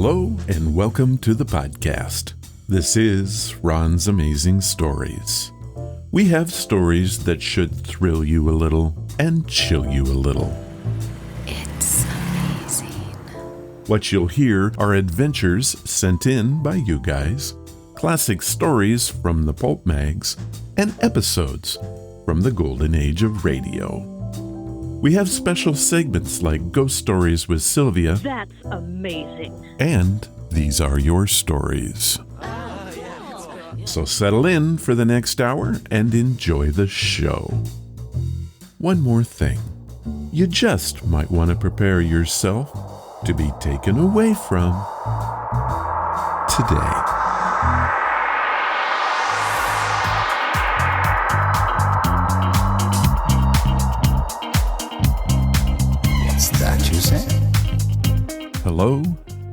Hello and welcome to the podcast. This is Ron's Amazing Stories. We have stories that should thrill you a little and chill you a little. It's amazing. What you'll hear are adventures sent in by you guys, classic stories from the pulp mags, and episodes from the golden age of radio. We have special segments like Ghost Stories with Sylvia. That's amazing. And These Are Your Stories. So settle in for the next hour and enjoy the show. One more thing. You just might want to prepare yourself to be taken away from today. Hello,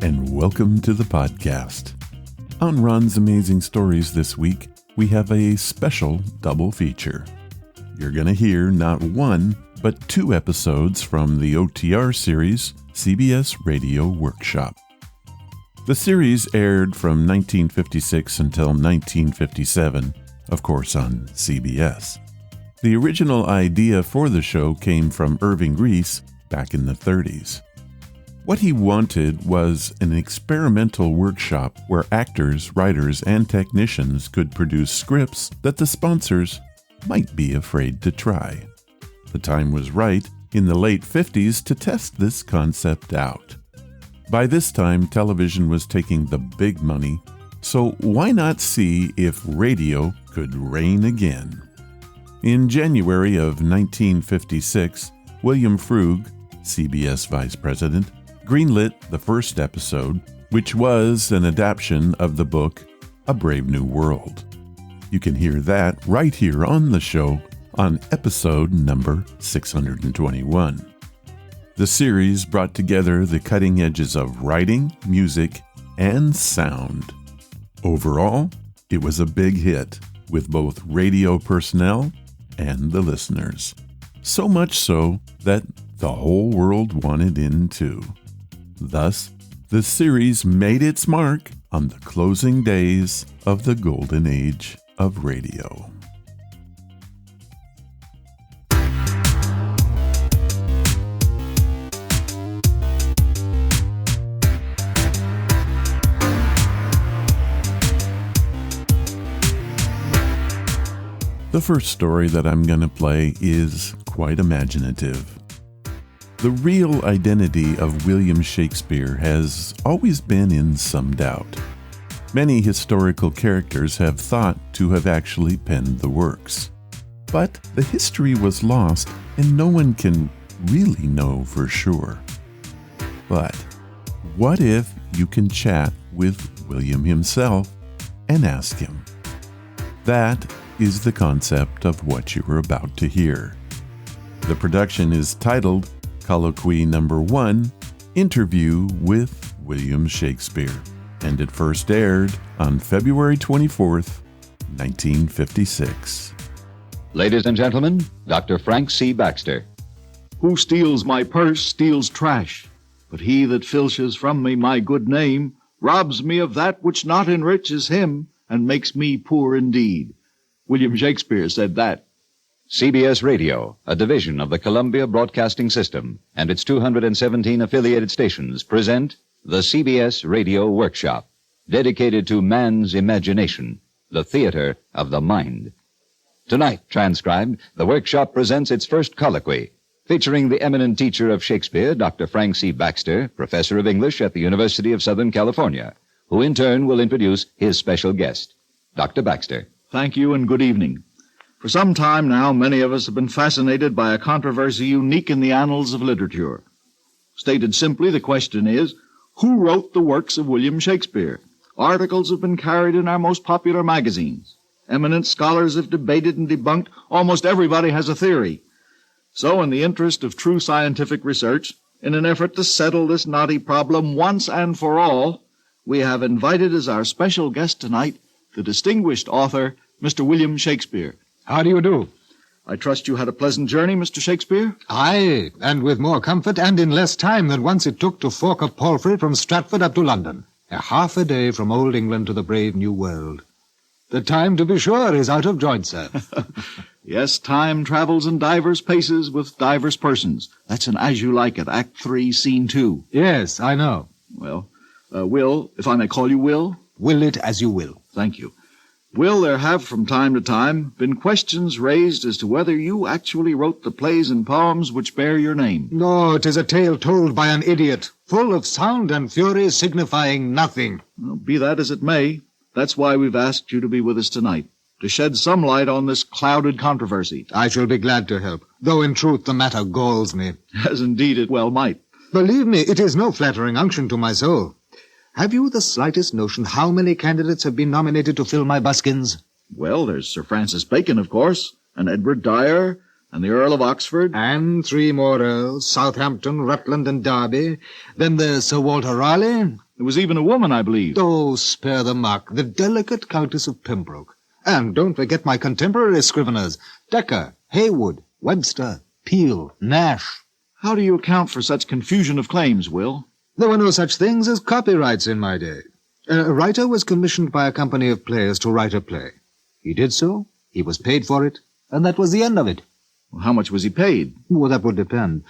and welcome to the podcast. On Ron's Amazing Stories this week, we have a special double feature. You're going to hear not one, but two episodes from the OTR series, CBS Radio Workshop. The series aired from 1956 until 1957, of course on CBS. The original idea for the show came from Irving Reese back in the 30s. What he wanted was an experimental workshop where actors, writers, and technicians could produce scripts that the sponsors might be afraid to try. The time was right in the late 50s to test this concept out. By this time, television was taking the big money, so why not see if radio could reign again? In January of 1956, William Frug, CBS Vice President, greenlit the first episode, which was an adaptation of the book A Brave New World. You can hear that right here on the show on episode number 621. The series brought together the cutting edges of writing, music, and sound. Overall, it was a big hit with both radio personnel and the listeners. So much so that the whole world wanted in too. Thus, the series made its mark on the closing days of the golden age of radio. The first story that I'm going to play is quite imaginative. The real identity of William Shakespeare has always been in some doubt. Many historical characters have thought to have actually penned the works. But the history was lost, and no one can really know for sure. But what if you can chat with William himself and ask him? That is the concept of what you are about to hear. The production is titled Colloquy number 1, Interview with William Shakespeare, and it first aired on February 24th, 1956. Ladies and gentlemen, Dr. Frank C. Baxter. Who steals my purse steals trash, but he that filches from me my good name robs me of that which not enriches him and makes me poor indeed. William Shakespeare said that. CBS Radio, a division of the Columbia Broadcasting System, and its 217 affiliated stations present the CBS Radio Workshop, dedicated to man's imagination, the theater of the mind. Tonight, transcribed, the workshop presents its first colloquy, featuring the eminent teacher of Shakespeare, Dr. Frank C. Baxter, professor of English at the University of Southern California, who in turn will introduce his special guest, Dr. Baxter. Thank you and good evening. For some time now, many of us have been fascinated by a controversy unique in the annals of literature. Stated simply, the question is, who wrote the works of William Shakespeare? Articles have been carried in our most popular magazines. Eminent scholars have debated and debunked. Almost everybody has a theory. So, in the interest of true scientific research, in an effort to settle this knotty problem once and for all, we have invited as our special guest tonight the distinguished author, Mr. William Shakespeare. How do you do? I trust you had a pleasant journey, Mr. Shakespeare? Aye, and with more comfort and in less time than once it took to fork a palfrey from Stratford up to London. Half a day from old England to the brave new world. The time, to be sure, is out of joint, sir. Yes, time travels in divers paces with divers persons. That's an As You Like It, Act 3, Scene 2. Yes, I know. Well, Will, if I may call you Will? Will it as you will. Thank you. Will, there have from time to time been questions raised as to whether you actually wrote the plays and poems which bear your name. No, 'tis a tale told by an idiot, full of sound and fury, signifying nothing. Well, be that as it may, that's why we've asked you to be with us tonight, to shed some light on this clouded controversy. I shall be glad to help, though in truth the matter galls me. As indeed it well might. Believe me, it is no flattering unction to my soul. Have you the slightest notion how many candidates have been nominated to fill my buskins? Well, there's Sir Francis Bacon, of course, and Edward Dyer, and the Earl of Oxford. And 3 more earls, Southampton, Rutland, and Derby. Then there's Sir Walter Raleigh. There was even a woman, I believe. Oh, spare the mark, the delicate Countess of Pembroke. And don't forget my contemporary scriveners, Dekker, Heywood, Webster, Peel, Nash. How do you account for such confusion of claims, Will? There were no such things as copyrights in my day. A writer was commissioned by a company of players to write a play. He did so, he was paid for it, and that was the end of it. Well, how much was he paid? Well, that would depend.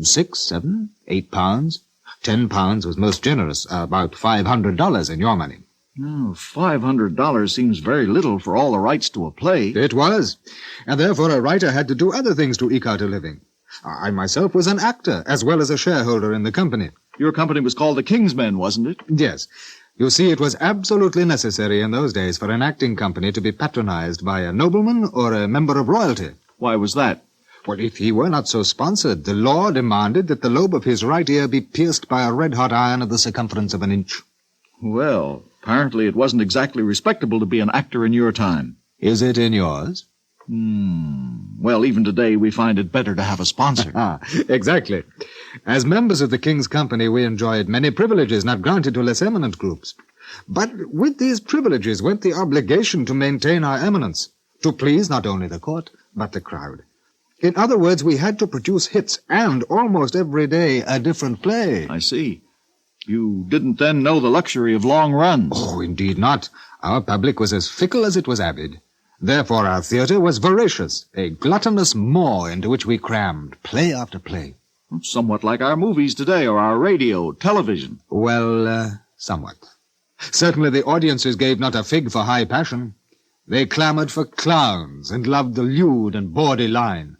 6, 7, 8 pounds. 10 pounds was most generous, about $500 in your money. Oh, $500 seems very little for all the rights to a play. It was, and therefore a writer had to do other things to eke out a living. I myself was an actor, as well as a shareholder in the company. Your company was called the King's Men, wasn't it? Yes. You see, it was absolutely necessary in those days for an acting company to be patronized by a nobleman or a member of royalty. Why was that? Well, if he were not so sponsored, the law demanded that the lobe of his right ear be pierced by a red-hot iron of the circumference of an inch. Well, apparently it wasn't exactly respectable to be an actor in your time. Is it in yours? Well, even today we find it better to have a sponsor. Exactly. As members of the King's Company, we enjoyed many privileges not granted to less eminent groups. But with these privileges went the obligation to maintain our eminence, to please not only the court, but the crowd. In other words, we had to produce hits, and almost every day a different play. I see. You didn't then know the luxury of long runs. Oh, indeed not. Our public was as fickle as it was avid. Therefore our theatre was voracious, a gluttonous maw into which we crammed play after play. Somewhat like our movies today, or our radio, television. Well, somewhat. Certainly the audiences gave not a fig for high passion. They clamored for clowns and loved the lewd and bawdy line.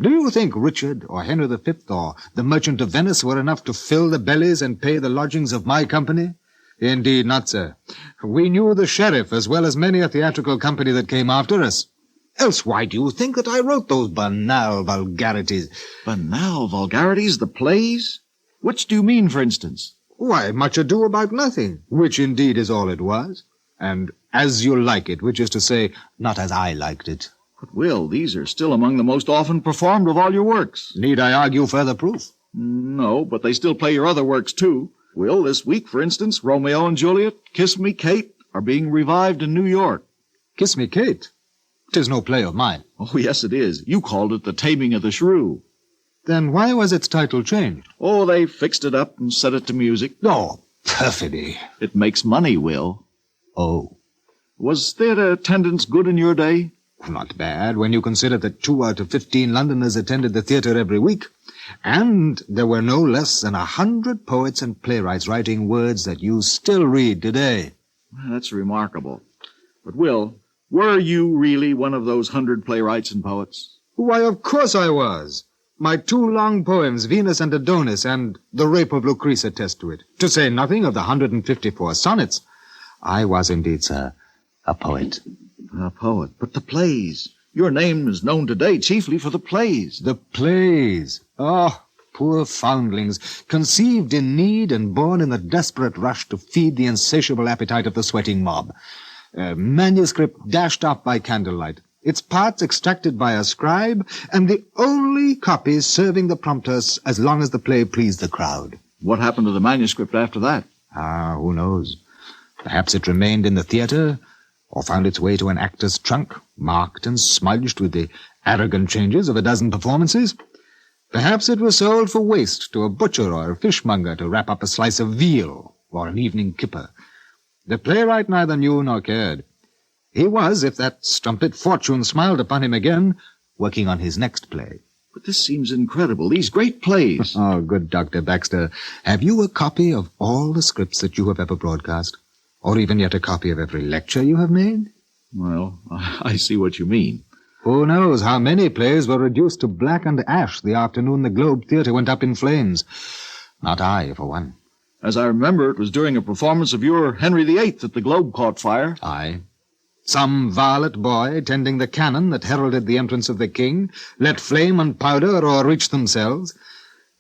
Do you think Richard or Henry V or the Merchant of Venice were enough to fill the bellies and pay the lodgings of my company? Indeed not, sir. We knew the sheriff as well as many a theatrical company that came after us. Else why do you think that I wrote those banal vulgarities? Banal vulgarities? The plays? Which do you mean, for instance? Why, Much Ado About Nothing, which indeed is all it was. And As You Like It, which is to say, not as I liked it. But, Will, these are still among the most often performed of all your works. Need I argue further proof? No, but they still play your other works, too. Will, this week, for instance, Romeo and Juliet, Kiss Me, Kate, are being revived in New York. Kiss Me, Kate? 'Tis no play of mine. Oh, yes, it is. You called it The Taming of the Shrew. Then why was its title changed? Oh, they fixed it up and set it to music. Oh, perfidy. It makes money, Will. Oh. Was theater attendance good in your day? Not bad, when you consider that 2 out of 15 Londoners attended the theatre every week. And there were no less than 100 poets and playwrights writing words that you still read today. That's remarkable. But, Will, were you really one of those 100 playwrights and poets? Why, of course I was. My 2 long poems, Venus and Adonis, and The Rape of Lucrece, attest to it. To say nothing of the 154 sonnets. I was indeed, sir, a poet. A poet. But the plays. Your name is known today chiefly for the plays. The plays. Oh, poor foundlings, conceived in need and born in the desperate rush to feed the insatiable appetite of the sweating mob. Manuscript dashed up by candlelight, its parts extracted by a scribe, and the only copies serving the prompters as long as the play pleased the crowd. What happened to the manuscript after that? Who knows? Perhaps it remained in the theatre, or found its way to an actor's trunk. marked and smudged with the arrogant changes of a dozen performances. Perhaps it was sold for waste to a butcher or a fishmonger to wrap up a slice of veal or an evening kipper. The playwright neither knew nor cared. He was, if that strumpet fortune smiled upon him again, working on his next play. But this seems incredible. These great plays. Oh, good Dr. Baxter. Have you a copy of all the scripts that you have ever broadcast? Or even yet a copy of every lecture you have made? Well, I see what you mean. Who knows how many plays were reduced to black and ash the afternoon the Globe Theatre went up in flames. Not I, for one. As I remember, it was during a performance of your Henry VIII that the Globe caught fire. Aye. Some varlet boy, tending the cannon that heralded the entrance of the king, let flame and powder o'erreach themselves,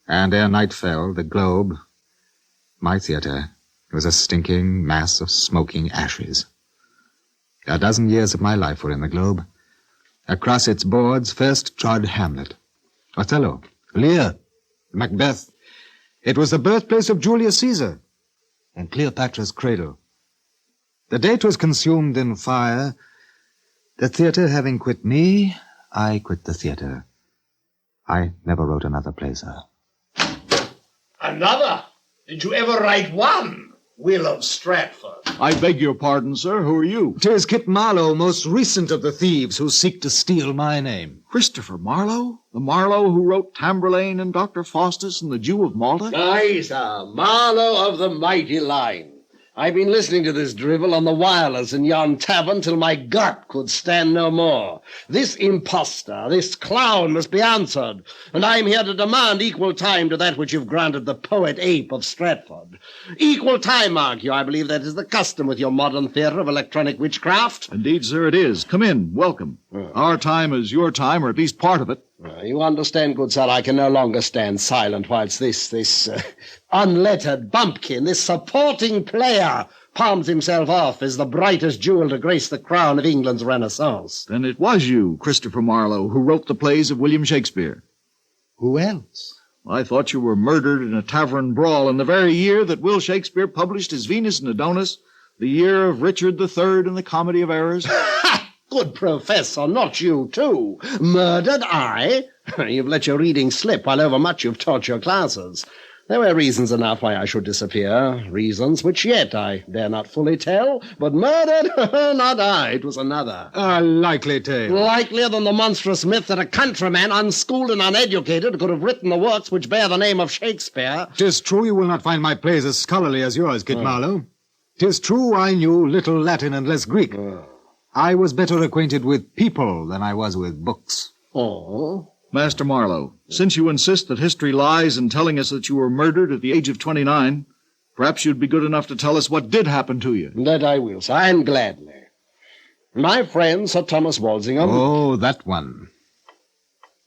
and ere night fell, the Globe, my theatre, was a stinking mass of smoking ashes. A dozen years of my life were in the Globe. Across its boards first trod Hamlet, Othello, Lear, Macbeth. It was the birthplace of Julius Caesar and Cleopatra's cradle. The day 'twas consumed in fire, the theatre having quit me, I quit the theatre. I never wrote another play, sir. Another? Did you ever write one? Will of Stratford. I beg your pardon, sir. Who are you? 'Tis Kit Marlowe, most recent of the thieves who seek to steal my name. Christopher Marlowe? The Marlowe who wrote Tamburlaine and Dr. Faustus and the Jew of Malta? Aye, sir. Marlowe of the mighty line. I've been listening to this drivel on the wireless in yon tavern till my gut could stand no more. This impostor, this clown must be answered, and I'm here to demand equal time to that which you've granted the poet-ape of Stratford. Equal time, mark you. I believe that is the custom with your modern theatre of electronic witchcraft. Indeed, sir, it is. Come in. Welcome. Our time is your time, or at least part of it. You understand, good sir, I can no longer stand silent whilst this unlettered bumpkin, this supporting player, palms himself off as the brightest jewel to grace the crown of England's Renaissance. Then it was you, Christopher Marlowe, who wrote the plays of William Shakespeare. Who else? I thought you were murdered in a tavern brawl in the very year that Will Shakespeare published his Venus and Adonis, the year of Richard III and the Comedy of Errors. Good professor, not you, too. Murdered, I? You've let your reading slip while overmuch you've taught your classes. There were reasons enough why I should disappear, reasons which yet I dare not fully tell, but murdered? Not I, it was another. A likely tale. Likelier than the monstrous myth that a countryman, unschooled and uneducated, could have written the works which bear the name of Shakespeare. 'Tis true you will not find my plays as scholarly as yours, Kit Marlowe. 'Tis true I knew little Latin and less Greek. I was better acquainted with people than I was with books. Oh? Master Marlowe, since you insist that history lies in telling us that you were murdered at the age of 29, perhaps you'd be good enough to tell us what did happen to you. That I will, sir, and gladly. My friend, Sir Thomas Walsingham... Oh, that one.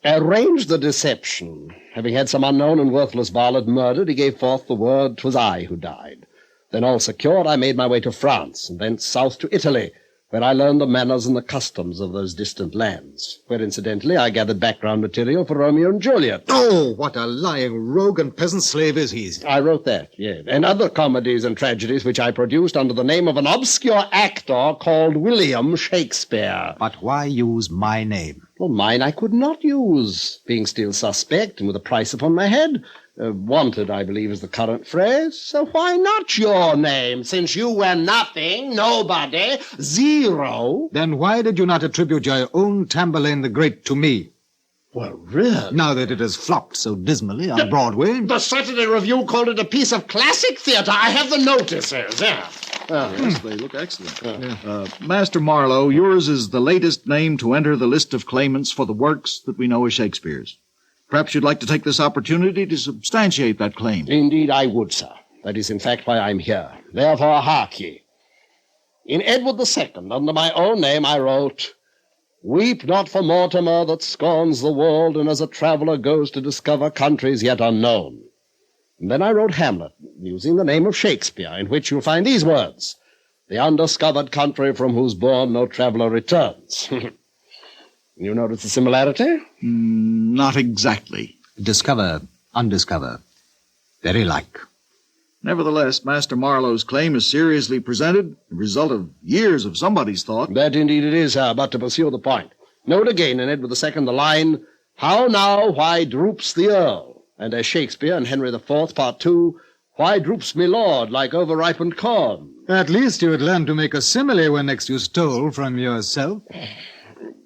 Arranged the deception. Having had some unknown and worthless varlet murdered, he gave forth the word 'twas I who died. Then all secured, I made my way to France, and thence south to Italy, where I learned the manners and the customs of those distant lands, where, incidentally, I gathered background material for Romeo and Juliet. Oh, what a lying rogue and peasant slave is he. I wrote that, yes, and other comedies and tragedies which I produced under the name of an obscure actor called William Shakespeare. But why use my name? Well, mine I could not use, being still suspect and with a price upon my head. Wanted, I believe, is the current phrase. So why not your name, since you were nothing, nobody, zero? Then why did you not attribute your own Tamburlaine the Great to me? Well, really? Now that it has flopped so dismally on Broadway. The Saturday Review called it a piece of classic theater. I have the notices, yeah. Yes, they look excellent. Master Marlowe, yours is the latest name to enter the list of claimants for the works that we know as Shakespeare's. Perhaps you'd like to take this opportunity to substantiate that claim. Indeed I would, sir. That is, in fact, why I'm here. Therefore, hark ye. In Edward II, under my own name, I wrote, "Weep not for Mortimer that scorns the world, and as a traveller goes to discover countries yet unknown." And then I wrote Hamlet, using the name of Shakespeare, in which you'll find these words, "The undiscovered country from whose bourne no traveller returns." You notice the similarity? Not exactly. Discover, undiscover. Very like. Nevertheless, Master Marlowe's claim is seriously presented, the result of years of somebody's thought. That indeed it is, sir, but to pursue the point. Note again in Edward II the line, "How now, why droops the Earl?" And as Shakespeare in Henry IV, Part 2, "Why droops me lord like overripened corn?" At least you would learn to make a simile when next you stole from yourself.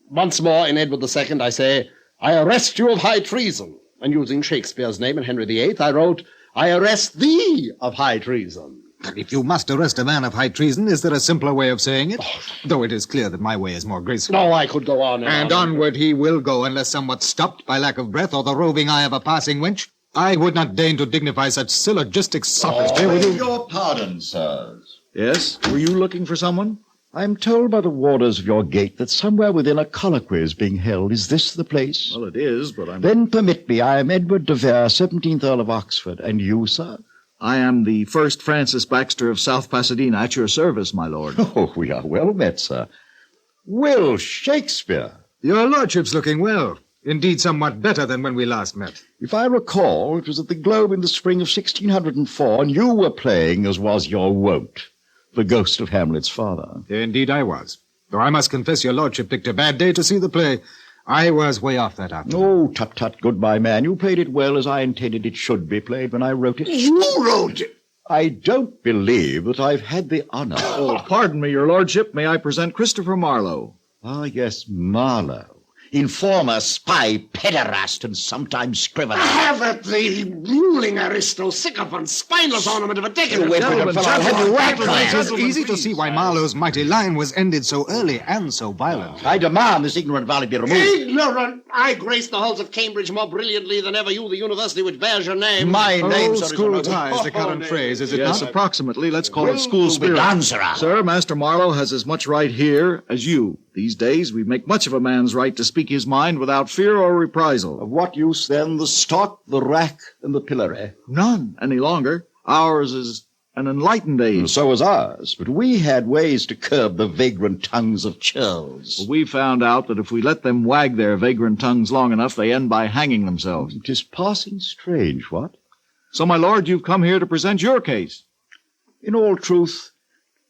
Once more in Edward II I say, "I arrest you of high treason." And using Shakespeare's name in Henry VIII, I wrote, "I arrest thee of high treason." If you must arrest a man of high treason, is there a simpler way of saying it? Though it is clear that my way is more graceful. No, I could go on And onward he will go, unless somewhat stopped by lack of breath or the roving eye of a passing wench. I would not deign to dignify such syllogistic sophistry with you. Your pardon, sirs. Yes? Were you looking for someone? I am told by the warders of your gate that somewhere within a colloquy is being held. Is this the place? Well, it is, but I'm... Then permit me. I am Edward de Vere, 17th Earl of Oxford. And you, sir? I am the first Francis Baxter of South Pasadena, at your service, my lord. Oh, we are well met, sir. Will Shakespeare. Your lordship's looking well. Indeed, somewhat better than when we last met. If I recall, it was at the Globe in the spring of 1604, and you were playing, as was your wont, the ghost of Hamlet's father. Indeed I was. Though I must confess your lordship picked a bad day to see the play. I was way off that afternoon. Oh, tut-tut, goodbye, man. You played it well as I intended it should be played when I wrote it. You wrote it! I don't believe that I've had the honor. Oh, pardon me, your lordship. May I present Christopher Marlowe? Ah, yes, Marlowe. Informer, spy, pederast, and sometimes scrivener. Have it, the ruling aristo, sycophant, spineless ornament of a decadent. It is easy to see why Marlowe's mighty line was ended so early and so violently. I demand this ignorant valley be removed. Ignorant! I grace the halls of Cambridge more brilliantly than ever you, the university which bears your name. My name, sir, school is ties, the current phrase, is it Yes, not? approximately. Let's call it school spirit. Sir, Master Marlowe has as much right here as you. These days, we make much of a man's right to speak his mind without fear or reprisal. Of what use, then, the stock, the rack, and the pillory? None any longer. Ours is an enlightened age. And so was ours, but we had ways to curb the vagrant tongues of churls. We found out that if we let them wag their vagrant tongues long enough, they end by hanging themselves. It is passing strange, what? So, my lord, you've come here to present your case. In all truth,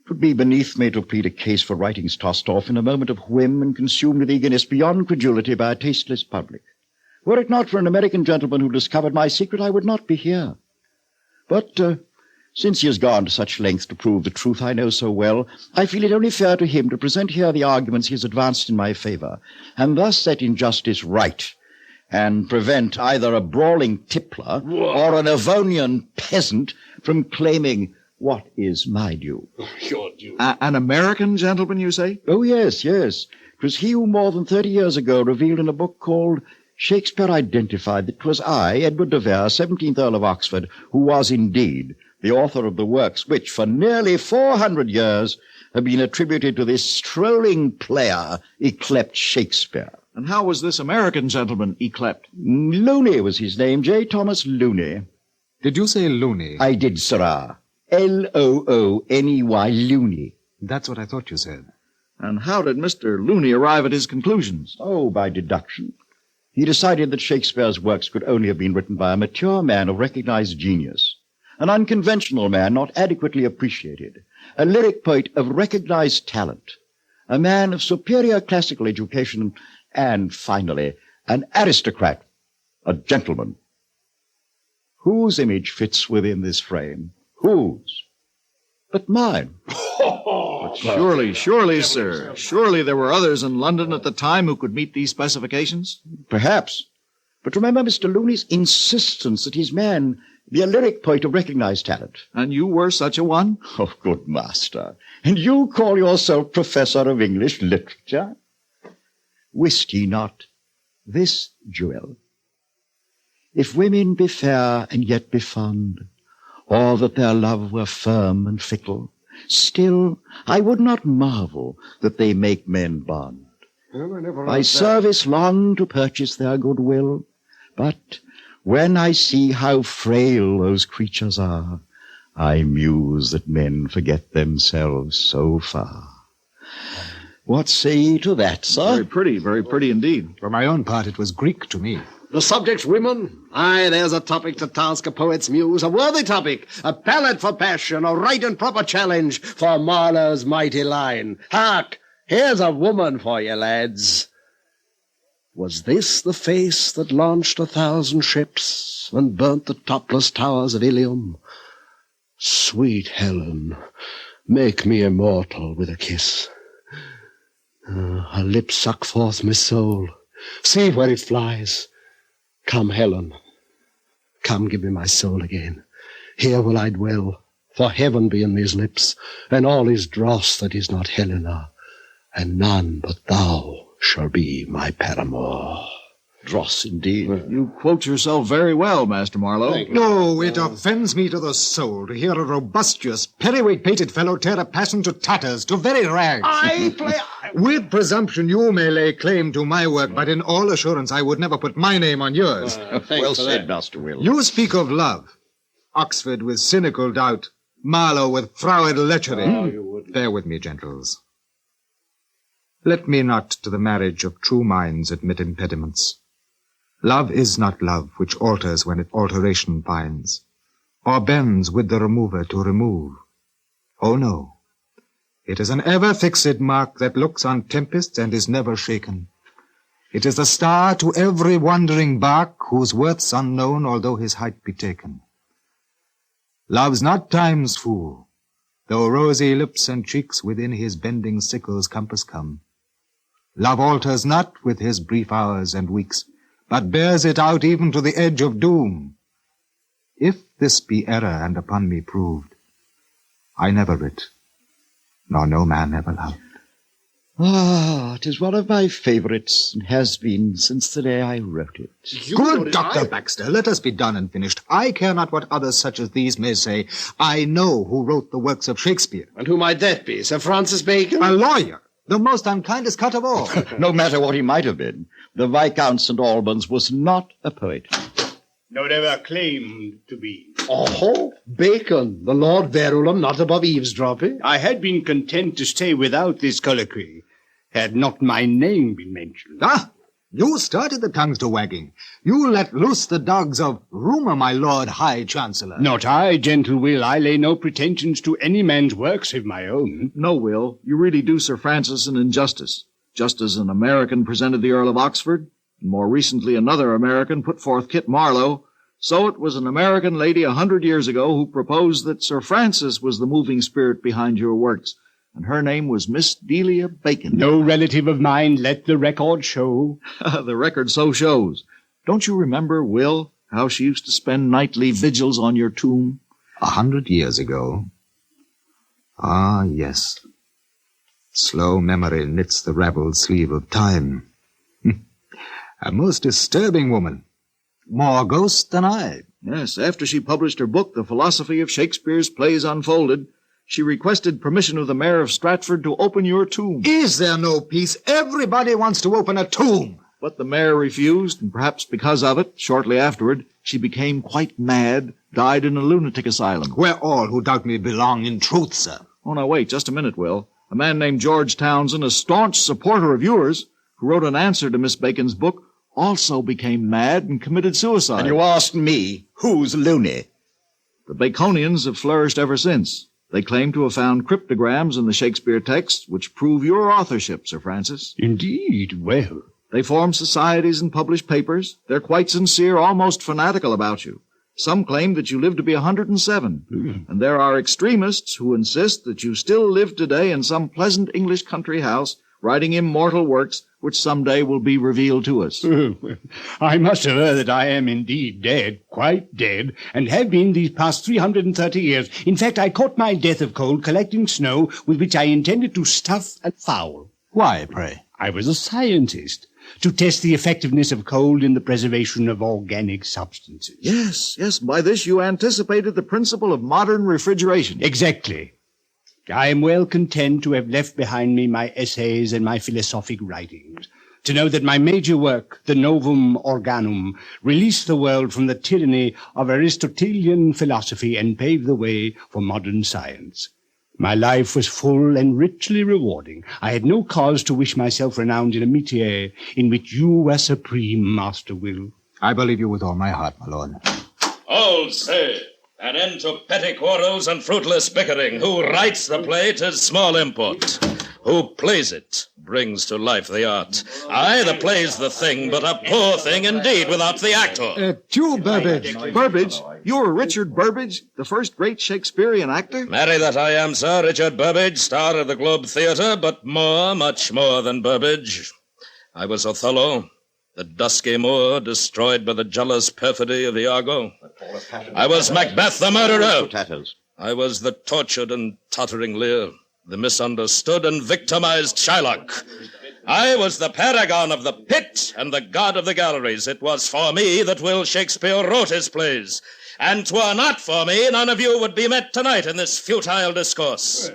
it would be beneath me to plead a case for writings tossed off in a moment of whim and consumed with eagerness beyond credulity by a tasteless public. Were it not for an American gentleman who discovered my secret, I would not be here. But since he has gone to such lengths to prove the truth I know so well, I feel it only fair to him to present here the arguments he has advanced in my favor, and thus set injustice right, and prevent either a brawling tippler or an Avonian peasant from claiming what is my due. Your due. An American gentleman, you say? Oh, yes, yes. It was he who more than 30 years ago revealed in a book called Shakespeare Identified that 'twas I, Edward de Vere, 17th Earl of Oxford, who was indeed the author of the works which for nearly 400 years have been attributed to this strolling player, yclept Shakespeare. And how was this American gentleman yclept? Looney was his name, J. Thomas Looney. Did you say loony? I did, sirrah. Looney, Looney. That's what I thought you said. And how did Mr. Looney arrive at his conclusions? Oh, by deduction. He decided that Shakespeare's works could only have been written by a mature man of recognized genius, an unconventional man not adequately appreciated, a lyric poet of recognized talent, a man of superior classical education, and, finally, an aristocrat, a gentleman. Whose image fits within this frame? Whose? But mine. But surely, sir. Surely there were others in London at the time who could meet these specifications? Perhaps. But remember Mr. Looney's insistence that his man be a lyric poet of recognized talent. And you were such a one? Oh, good master. And you call yourself professor of English literature? Wist ye not this jewel? If women be fair and yet be fond, or that their love were firm and fickle, still I would not marvel that they make men bond. By service long to purchase their goodwill, but when I see how frail those creatures are, I muse that men forget themselves so far. What say ye to that, sir? Very pretty indeed. For my own part, it was Greek to me. The subject's women? Aye, there's a topic to task a poet's muse, a worthy topic, a ballad for passion, a right and proper challenge for Marlowe's mighty line. Hark! Here's a woman for you, lads. Was this the face that launched 1,000 ships and burnt the topless towers of Ilium? Sweet Helen, make me immortal with a kiss. Her lips suck forth my soul. See where it flies. Come, Helen, come give me my soul again. Here will I dwell, for heaven be in these lips, and all is dross that is not Helena, and none but thou shall be my paramour. Dross, indeed. You quote yourself very well, Master Marlowe. No, it offends me to the soul to hear a robustious, periwig-pated fellow tear a passion to tatters, to very rags. With presumption you may lay claim to my work, but in all assurance I would never put my name on yours. Well said, Master Will. You speak of love. Oxford with cynical doubt, Marlowe with froward lechery. Bear with me, gentles. Let me not to the marriage of true minds admit impediments. Love is not love which alters when it alteration finds, or bends with the remover to remove. Oh no, it is an ever-fixed mark that looks on tempests and is never shaken. It is the star to every wandering bark, whose worth's unknown although his height be taken. Love's not time's fool, though rosy lips and cheeks within his bending sickle's compass come. Love alters not with his brief hours and weeks, but bears it out even to the edge of doom. If this be error and upon me proved, I never writ, nor no man ever loved. Ah, it is one of my favorites, and has been since the day I wrote it. Good Dr. Baxter, let us be done and finished. I care not what others such as these may say. I know who wrote the works of Shakespeare. And who might that be? Sir Francis Bacon? A lawyer, the most unkindest cut of all. No matter what he might have been, the Viscount St. Albans was not a poet. Nor ever claimed to be. Oh, Bacon, the Lord Verulam, not above eavesdropping. I had been content to stay without this colloquy, had not my name been mentioned. Ah, you started the tongues to wagging. You let loose the dogs of rumour, my Lord High Chancellor. Not I, gentle Will. I lay no pretensions to any man's work save my own. No, Will, you really do Sir Francis an injustice. Just as an American presented the Earl of Oxford, and more recently another American put forth Kit Marlowe, so it was an American lady 100 years ago who proposed that Sir Francis was the moving spirit behind your works, and her name was Miss Delia Bacon. No relative of mine, let the record show. The record so shows. Don't you remember, Will, how she used to spend nightly vigils on your tomb? 100 years ago. Ah, yes. Slow memory knits the ravelled sleeve of time. A most disturbing woman. More ghost than I. Yes, after she published her book, The Philosophy of Shakespeare's Plays Unfolded, she requested permission of the mayor of Stratford to open your tomb. Is there no peace? Everybody wants to open a tomb. But the mayor refused, and perhaps because of it, shortly afterward, she became quite mad, died in a lunatic asylum. Where all who doubt me belong in truth, sir. Oh, now wait, just a minute, Will. A man named George Townsend, a staunch supporter of yours, who wrote an answer to Miss Bacon's book, also became mad and committed suicide. And you asked me, who's loony? The Baconians have flourished ever since. They claim to have found cryptograms in the Shakespeare text which prove your authorship, Sir Francis. Indeed, well. They form societies and publish papers. They're quite sincere, almost fanatical about you. Some claim that you live to be 107. And there are extremists who insist that you still live today in some pleasant English country house, writing immortal works which someday will be revealed to us. I must aver that I am indeed dead, quite dead, and have been these past 330 years. In fact, I caught my death of cold collecting snow with which I intended to stuff and foul. Why, pray? I was a scientist, to test the effectiveness of cold in the preservation of organic substances. Yes, by this you anticipated the principle of modern refrigeration. Exactly. I am well content to have left behind me my essays and my philosophic writings, to know that my major work, the Novum Organum, released the world from the tyranny of Aristotelian philosophy and paved the way for modern science. My life was full and richly rewarding. I had no cause to wish myself renowned in a métier in which you were supreme, Master Will. I believe you with all my heart, my lord. All say, an end to petty quarrels and fruitless bickering. Who writes the play, 'tis small import. Who plays it brings to life the art. Aye, the play's the thing, but a poor thing indeed without the actor. You, Burbage. Burbage? You're Richard Burbage, the first great Shakespearean actor? Marry that I am, sir, Richard Burbage, star of the Globe Theatre, but more, much more than Burbage. I was Othello, the dusky Moor, destroyed by the jealous perfidy of Iago. I was Macbeth, the murderer. I was the tortured and tottering Lear, the misunderstood and victimized Shylock. I was the paragon of the pit and the god of the galleries. It was for me that Will Shakespeare wrote his plays. And 'twere not for me, none of you would be met tonight in this futile discourse.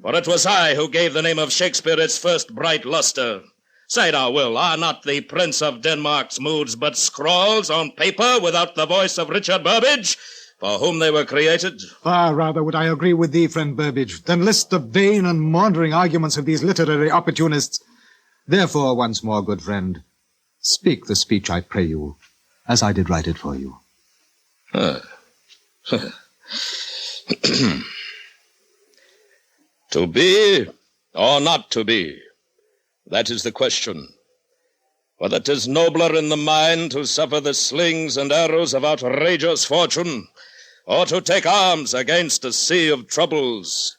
For it was I who gave the name of Shakespeare its first bright luster. Say now, Will, are not the Prince of Denmark's moods but scrawls on paper without the voice of Richard Burbage, for whom they were created? Far rather would I agree with thee, friend Burbage, than list the vain and maundering arguments of these literary opportunists. Therefore, once more, good friend, speak the speech, I pray you, as I did write it for you. To be or not to be, that is the question. Whether 'tis nobler in the mind to suffer the slings and arrows of outrageous fortune, or to take arms against a sea of troubles,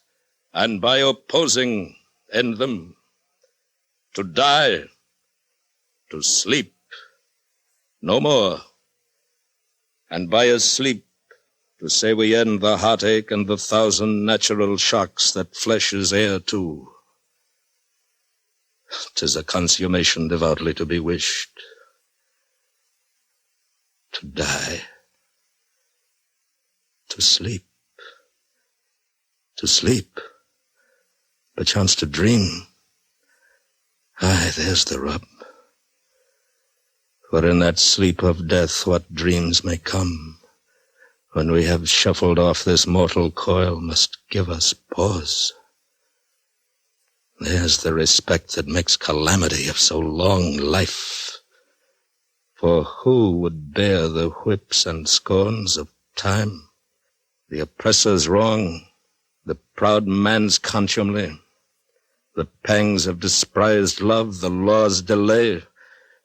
and by opposing end them. To die, to sleep, no more, and by a sleep to say we end the heartache and the thousand natural shocks that flesh is heir to. 'Tis a consummation devoutly to be wished. To die, to sleep, perchance to dream. Aye, there's the rub. For in that sleep of death what dreams may come, when we have shuffled off this mortal coil, must give us pause. There's the respect that makes calamity of so long life. For who would bear the whips and scorns of time, the oppressor's wrong, the proud man's contumely, the pangs of despised love, the law's delay,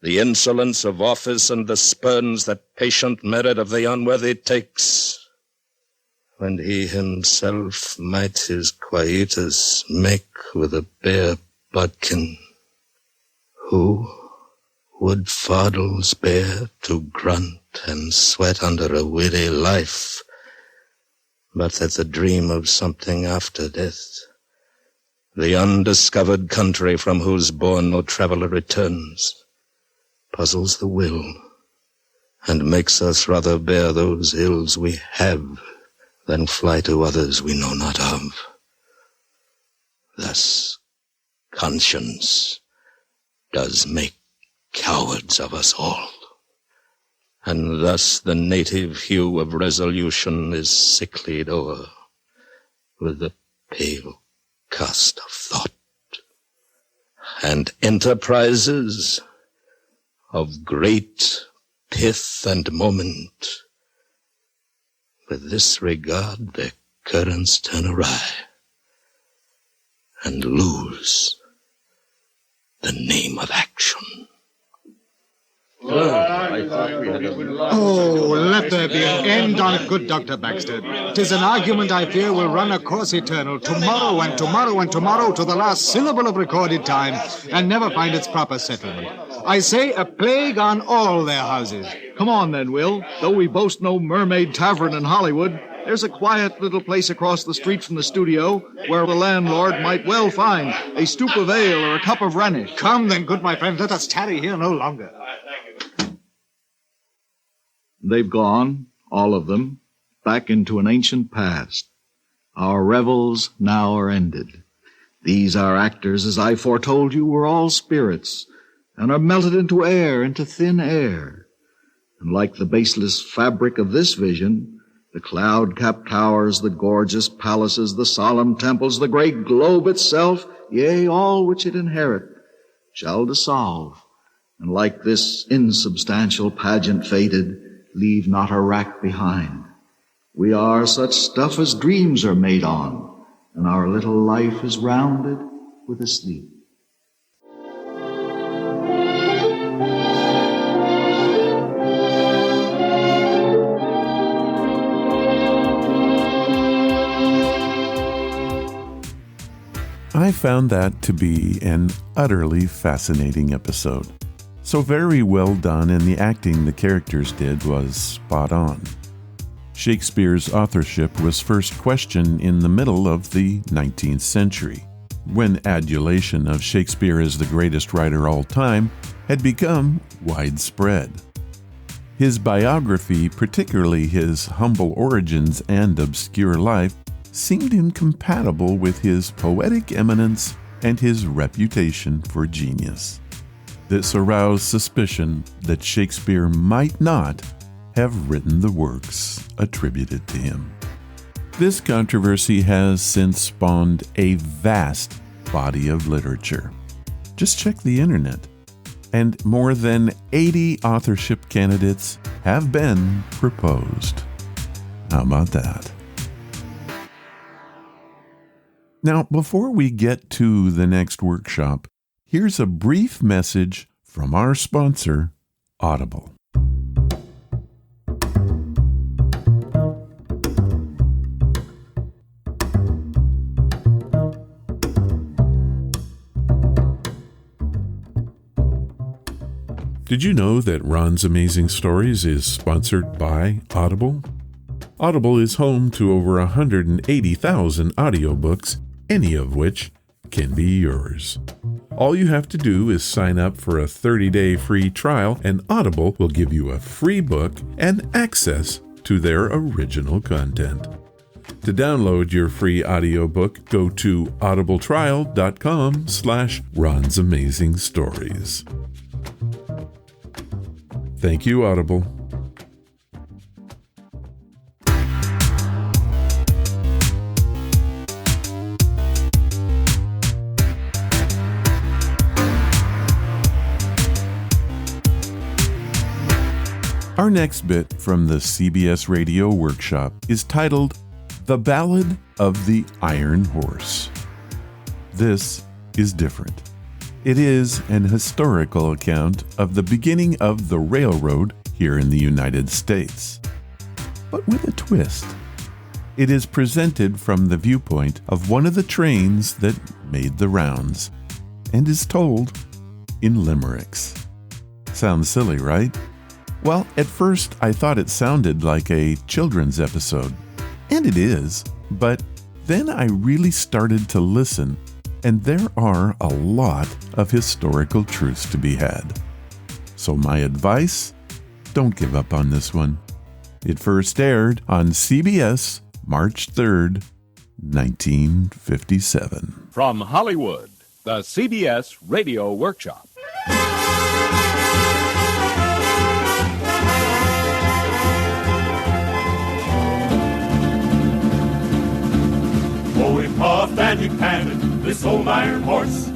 the insolence of office and the spurns that patient merit of the unworthy takes, when he himself might his quietus make with a bare bodkin? Who would fardels bear to grunt and sweat under a weary life, but that the dream of something after death, the undiscovered country from whose bourne no traveler returns, puzzles the will, and makes us rather bear those ills we have than fly to others we know not of. Thus, conscience does make cowards of us all, and thus the native hue of resolution is sicklied o'er with the pale cast of thought, and enterprises of great pith and moment, with this regard their currents turn awry, and lose the name of action. Oh, let there be an end on it, good Dr. Baxter. 'Tis an argument I fear will run a course eternal, tomorrow and tomorrow and tomorrow to the last syllable of recorded time, and never find its proper settlement. I say a plague on all their houses. Come on then, Will. Though we boast no Mermaid Tavern in Hollywood, there's a quiet little place across the street from the studio where the landlord might well find a stoop of ale or a cup of Rhenish. Come then, good my friend, let us tarry here no longer. They've gone, all of them, back into an ancient past. Our revels now are ended. These our actors, as I foretold you, were all spirits, and are melted into air, into thin air. And like the baseless fabric of this vision, the cloud-capped towers, the gorgeous palaces, the solemn temples, the great globe itself, yea, all which it inherit, shall dissolve, and like this insubstantial pageant faded, leave not a rack behind. We are such stuff as dreams are made on, and our little life is rounded with a sleep. I found that to be an utterly fascinating episode. So very well done, and the acting the characters did was spot on. Shakespeare's authorship was first questioned in the middle of the 19th century, when adulation of Shakespeare as the greatest writer all time had become widespread. His biography, particularly his humble origins and obscure life, seemed incompatible with his poetic eminence and his reputation for genius. This aroused suspicion that Shakespeare might not have written the works attributed to him. This controversy has since spawned a vast body of literature. Just check the internet, and more than 80 authorship candidates have been proposed. How about that? Now, before we get to the next workshop, here's a brief message from our sponsor, Audible. Did you know that Ron's Amazing Stories is sponsored by Audible? Audible is home to over 180,000 audiobooks, any of which can be yours. All you have to do is sign up for a 30-day free trial, and Audible will give you a free book and access to their original content. To download your free audiobook, go to audibletrial.com/Ron's Amazing Stories. Thank you, Audible. Our next bit from the CBS Radio Workshop is titled The Ballad of the Iron Horse. This is different. It is an historical account of the beginning of the railroad here in the United States, but with a twist. It is presented from the viewpoint of one of the trains that made the rounds, and is told in limericks. Sounds silly, right? Well, at first I thought it sounded like a children's episode, and it is, but then I really started to listen, and there are a lot of historical truths to be had. So my advice, don't give up on this one. It first aired on CBS March 3rd, 1957. From Hollywood, the CBS Radio Workshop. Oh, he puffed and he panted, this old iron horse,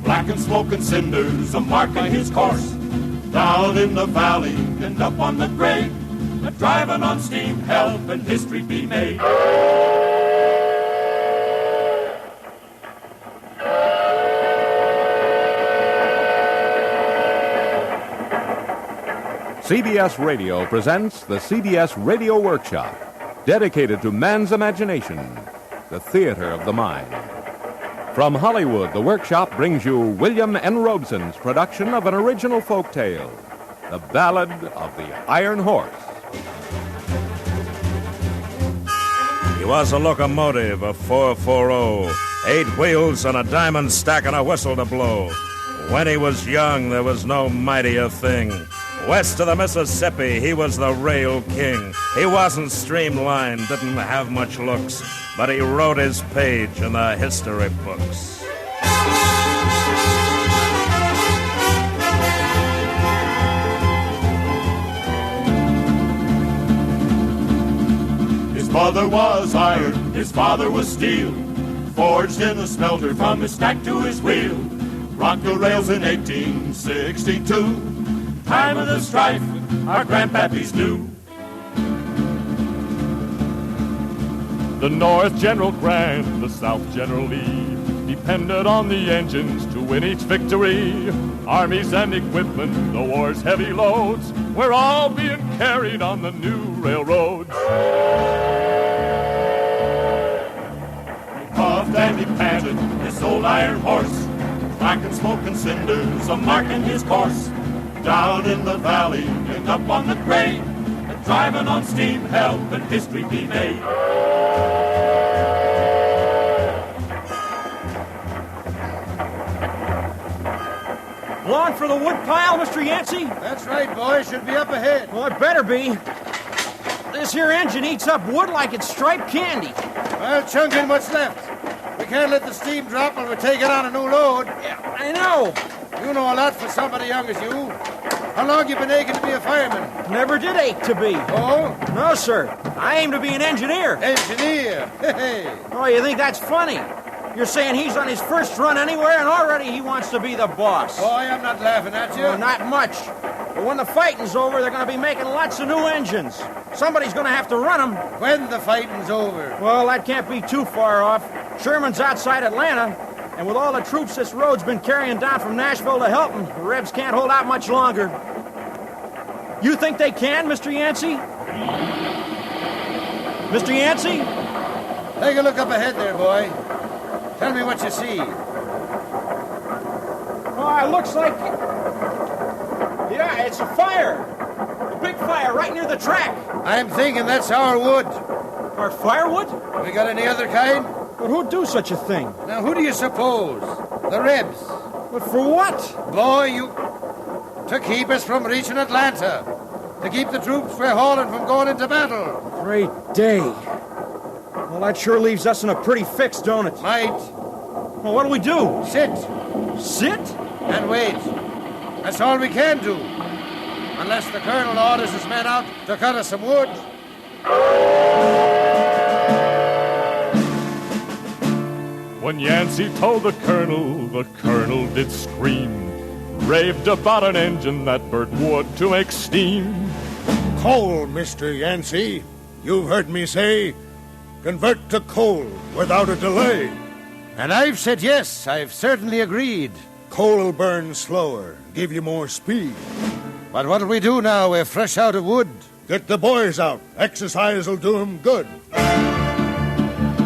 black and smoking cinders a-marking his course. Down in the valley and up on the grade, driving on steam, helping history be made. CBS Radio presents the CBS Radio Workshop, dedicated to man's imagination, the theater of the mind. From Hollywood, the Workshop brings you William N. Robeson's production of an original folk tale, The Ballad of the Iron Horse. He was a locomotive, a 440, 8 wheels and a diamond stack and a whistle to blow. When he was young, there was no mightier thing. West of the Mississippi, he was the rail king. He wasn't streamlined, didn't have much looks, but he wrote his page in the history books. His mother was iron, his father was steel, forged in the smelter from his stack to his wheel. Rocked the rails in 1862. time of the strife, our grandpappies knew. The North General Grant, the South General Lee, depended on the engines to win each victory. Armies and equipment, the war's heavy loads, were all being carried on the new railroads. He puffed and he panted, his old iron horse, black and smoking cinders a-marking his course. Down in the valley and up on the grade, and driving on steam helping history be made. On for the wood pile, Mr. Yancey? That's right, boy. Should be up ahead. Well, it better be. This here engine eats up wood like it's striped candy. Well, chunk in what's left. We can't let the steam drop while we're taking on a new load. Yeah, I know. You know a lot for somebody young as you. How long you been aching to be a fireman? Never did ache to be. Oh? No, sir. I aim to be an engineer. Engineer? Hey. Oh, you think that's funny? You're saying he's on his first run anywhere, and already he wants to be the boss. Boy, I'm not laughing at you. Oh, not much. But when the fighting's over, they're going to be making lots of new engines. Somebody's going to have to run them. When the fighting's over? Well, that can't be too far off. Sherman's outside Atlanta, and with all the troops this road's been carrying down from Nashville to Helton, the Rebs can't hold out much longer. You think they can, Mr. Yancey? Mr. Yancey? Take a look up ahead there, boy. Tell me what you see. Oh, it looks like... Yeah, it's a fire. A big fire right near the track. I'm thinking that's our wood. Our firewood? We got any other kind? But who'd do such a thing? Now, who do you suppose? The Rebs. But for what? Boy, you... To keep us from reaching Atlanta. To keep the troops we're hauling from going into battle. Great day. Well, that sure leaves us in a pretty fix, don't it? Might. Well, what'll we do? Sit. Sit? And wait. That's all we can do. Unless the colonel orders his men out to cut us some wood. When Yancey told the colonel did scream, raved about an engine that burnt wood to make steam. Coal, Mr. Yancey. You've heard me say, convert to coal without a delay. And I've said yes, I've certainly agreed. Coal burns slower, give you more speed. But what'll we do now we're fresh out of wood? Get the boys out. Exercise will do 'em good.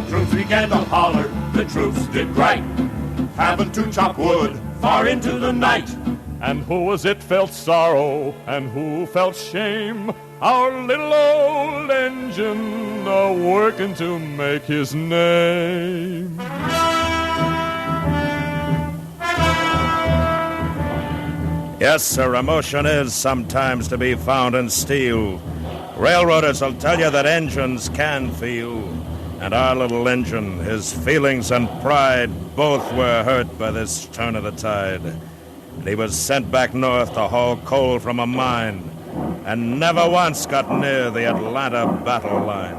Troops began to holler, the troops did right, having to chop wood far into the night. And who was it felt sorrow, and who felt shame? Our little old engine a-working to make his name. Yes, sir, emotion is sometimes to be found in steel. Railroaders will tell you that engines can feel. And our little engine, his feelings and pride, both were hurt by this turn of the tide. And he was sent back north to haul coal from a mine, and never once got near the Atlanta battle line.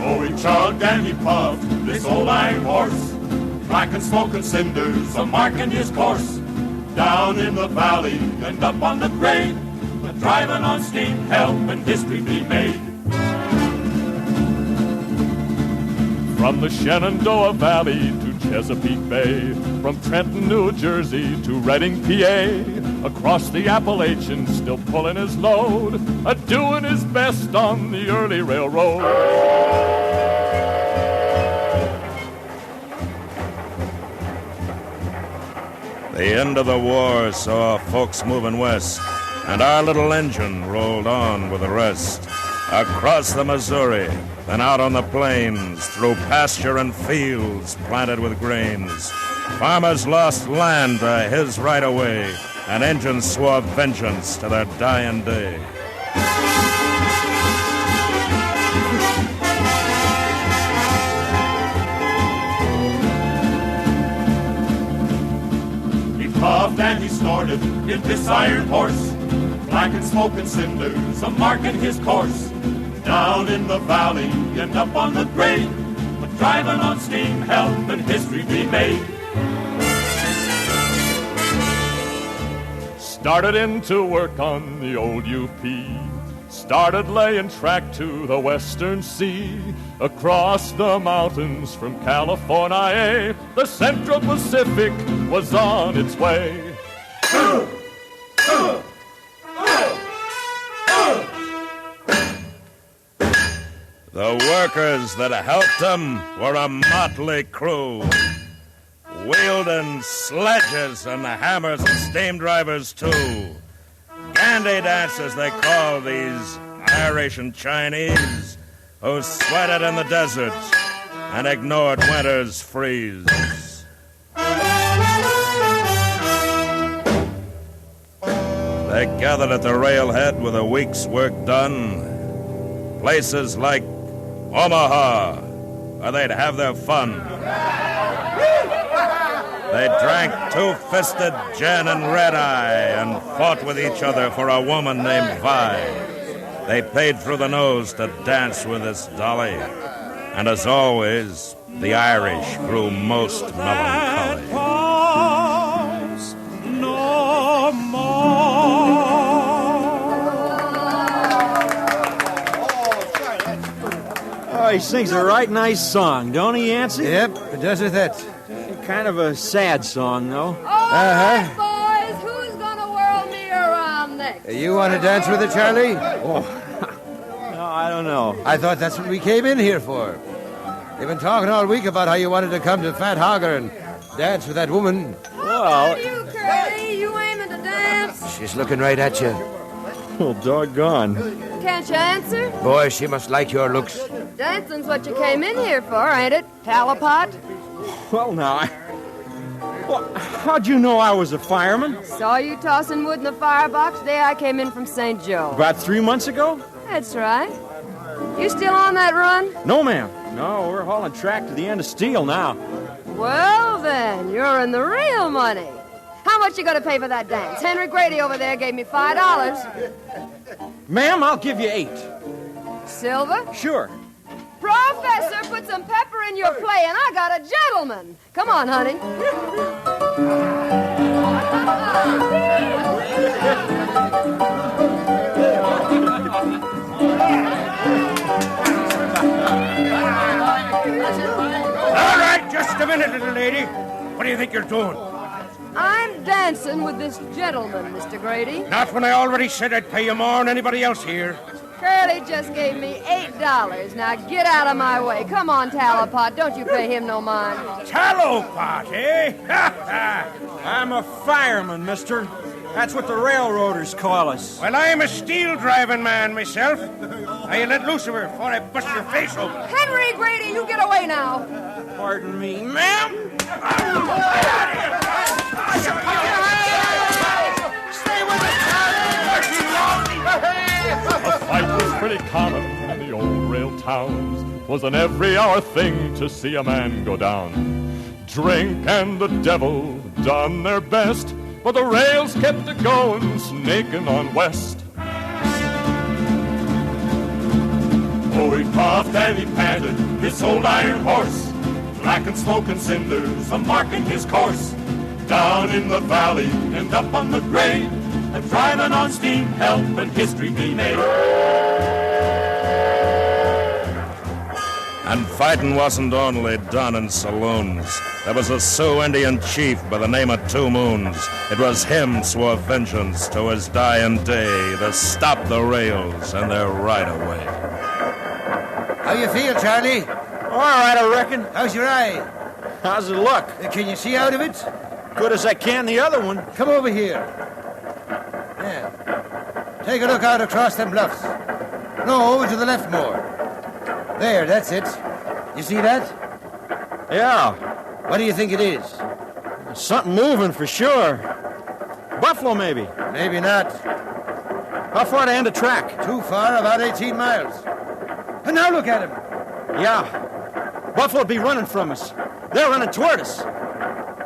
Oh, he chugged and he puffed, this old iron horse, black and smoking cinders a-marking his course. Down in the valley and up on the grade, but driving on steam helping history be made. From the Shenandoah Valley to Chesapeake Bay, from Trenton, New Jersey to Reading, PA, across the Appalachians, still pulling his load, a-doing his best on the early railroad. The end of the war saw folks moving west, and our little engine rolled on with the rest. Across the Missouri, then out on the plains, through pasture and fields planted with grains. Farmers lost land to his right of way, and engines swore vengeance to their dying day. He puffed and he snorted in this iron horse, black and smoking cinders a-marking his course. Down in the valley and up on the grade, but driving on steam helping history be made. started in to work on the old UP. Started laying track to the western sea. Across the mountains from California, the Central Pacific was on its way. The workers that helped him were a motley crew, wielding sledges and hammers and steam drivers too. Gandy dancers they call these Irish and Chinese, who sweated in the desert and ignored winter's freeze. They gathered at the railhead with a week's work done. Places like Omaha, where they'd have their fun. They drank two-fisted gin and red-eye and fought with each other for a woman named Vi. They paid through the nose to dance with this dolly. And as always, the Irish grew most melancholy. No more. Oh, he sings a right nice song, don't he, Yancey? Yep, it does with that. Kind of a sad song, though. Boys, who's gonna whirl me around next? You want to dance with her, Charlie? Oh, no, I don't know. I thought that's what we came in here for. You've been talking all week about how you wanted to come to Fat Hogger and dance with that woman. Well, you, Curly, you aiming to dance? She's looking right at you. Oh, doggone. Can't you answer? Boy, she must like your looks. Dancing's what you came in here for, ain't it, Talipot? Well, now, how'd you know I was a fireman? Saw you tossing wood in the firebox the day I came in from St. Joe. About 3 months ago? That's right. You still on that run? No, ma'am. No, we're hauling track to the end of steel now. Well, then, you're in the real money. How much you gonna pay for that dance? Henry Grady over there gave me $5. Ma'am, I'll give you 8. Silver? Sure. Professor, put some pepper in your play, and I got a gentleman. Come on, honey. All right, just a minute, little lady. What do you think you're doing? I'm dancing with this gentleman, Mr. Grady. Not when I already said I'd pay you more than anybody else here. Curly just gave me $8. Now get out of my way. Come on, Talipot. Don't you pay him no mind. Talipot, eh? I'm a fireman, mister. That's what the railroaders call us. Well, I'm a steel-driving man myself. Now you let loose of her before I bust your face open. Henry Grady, you get away now. Pardon me, ma'am. Stay with me, A fight was pretty common in the old rail towns. 'Twas an every hour thing to see a man go down. Drink and the devil done their best, but the rails kept a going, snaking on west. Oh, he puffed and he panted, his old iron horse, black and smoking cinders a-marking his course. Down in the valley and up on the grade, and driving on steam, helping history be made. And fighting wasn't only done in saloons. There was a Sioux Indian chief by the name of Two Moons. It was him swore vengeance to his dying day to stop the rails and their right-of-way. How you feel, Charlie? All right, I reckon. How's your eye? How's it look? Can you see out of it? Good as I can the other one. Come over here. Yeah. Take a look out across them bluffs. No, over to the left more. There, that's it. You see that? Yeah. What do you think it is? Something moving for sure. Buffalo, maybe. Maybe not. How far to end the track? Too far, about 18 miles. And now look at him. Yeah. Buffalo'll be running from us. They're running toward us.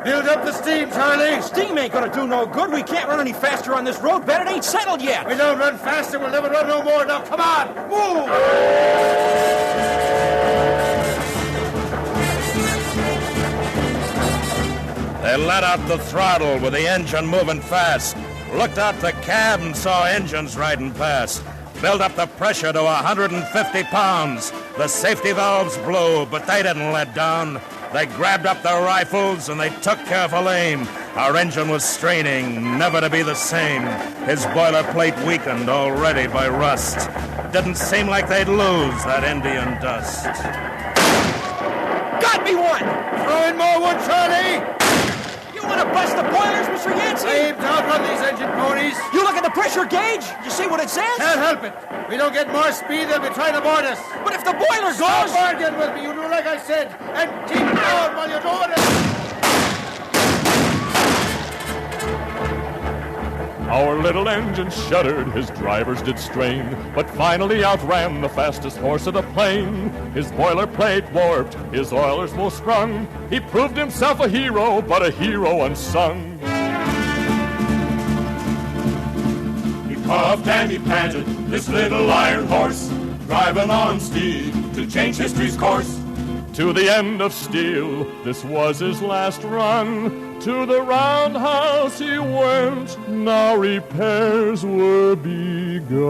Build up the steam, Charlie. Steam ain't gonna do no good. We can't run any faster on this road bed. It ain't settled yet. We don't run faster, we'll never run no more. Now, come on, move! They let out the throttle with the engine moving fast. looked out the cab and saw engines riding past. Built up the pressure to 150 pounds. The safety valves blew, but they didn't let down. They grabbed up their rifles and they took careful aim. Our engine was straining, never to be the same. His boilerplate weakened already by rust. Didn't seem like they'd lose that Indian dust. Got me one! Throw in more wood, Charlie! You want to bust the boilers, Mr. Yancey? Aim to outrun these engine ponies. You look at the pressure gauge? You see what it says? Can't help it. We don't get more speed, they'll be trying to board us. But if the boiler So goes... bargain with me. You do like I said, and keep down while you're doing it. Our little engine shuddered, his drivers did strain, but finally outran the fastest horse of the plain. His boilerplate warped, his oilers most sprung. He proved himself a hero, but a hero unsung. He puffed and he panted, this little iron horse, driving on steel to change history's course. To the end of steel, this was his last run. To the roundhouse he went, now repairs were begun.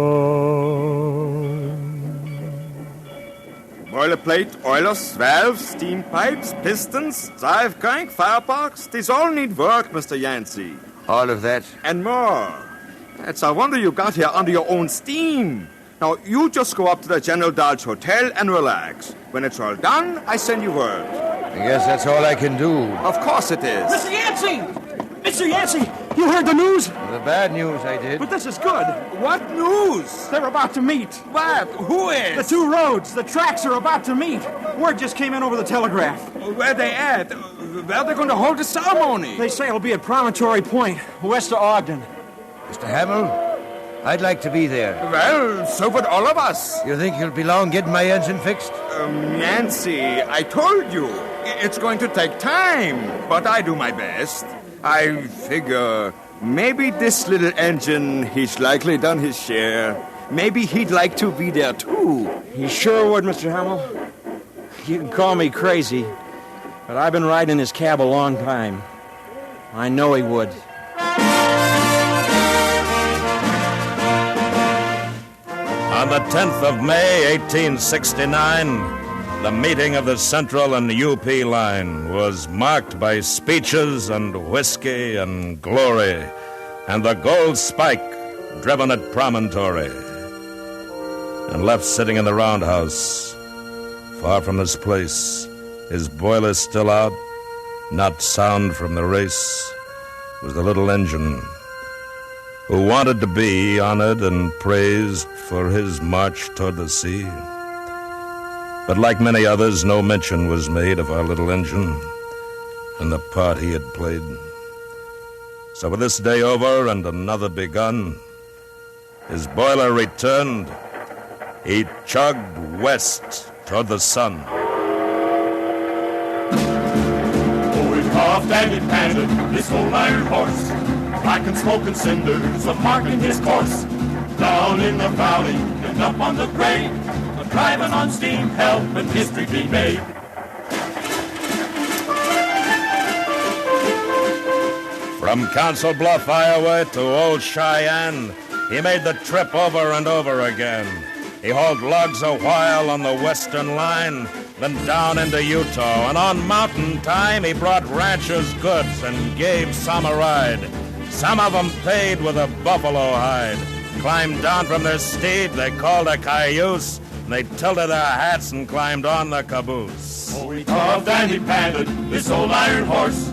Boilerplate, oilers, valves, steam pipes, pistons, drive crank, fireparks, these all need work, Mr. Yancey. All of that? And more. It's a wonder you got here under your own steam. Now, you just go up to the General Dodge Hotel and relax. When it's all done, I send you word. I guess that's all I can do. Of course it is. Mr. Yancey! Mr. Yancey, you heard the news? The bad news, I did. But this is good. What news? They're about to meet. What? Who is? The two roads, the tracks are about to meet. Word just came in over the telegraph. Where they at? Where they going to hold the ceremony? They say it'll be at Promontory Point, west of Ogden. Mr. Hamill, I'd like to be there. Well, so would all of us. You think you'll be long getting my engine fixed? Nancy, I told you, it's going to take time, but I do my best. I figure maybe this little engine, he's likely done his share. Maybe he'd like to be there, too. He sure would, Mr. Hamill. You can call me crazy, but I've been riding in his cab a long time. I know he would. On the 10th of May, 1869, the meeting of the Central and UP line was marked by speeches and whiskey and glory, and the gold spike driven at Promontory. And left sitting in the roundhouse, far from this place, his boilers still out, not sound from the race, was the little engine who wanted to be honored and praised for his march toward the sea. But like many others, no mention was made of our little engine and the part he had played. So with this day over and another begun, his boiler returned. He chugged west toward the sun. Oh, he puffed and he panted, this old iron horse, black and smoke and cinders are marking his course. Down in the valley and up on the grade, driving on steam, helping history be made. From Council Bluff, Iowa to Old Cheyenne, he made the trip over and over again. He hauled logs a while on the western line, then down into Utah, and on mountain time he brought ranchers' goods and gave some a ride. Some of them paid with a buffalo hide. Climbed down from their steed, they called a cayuse, and they tilted their hats and climbed on the caboose. Oh, he puffed and he panted, this old iron horse,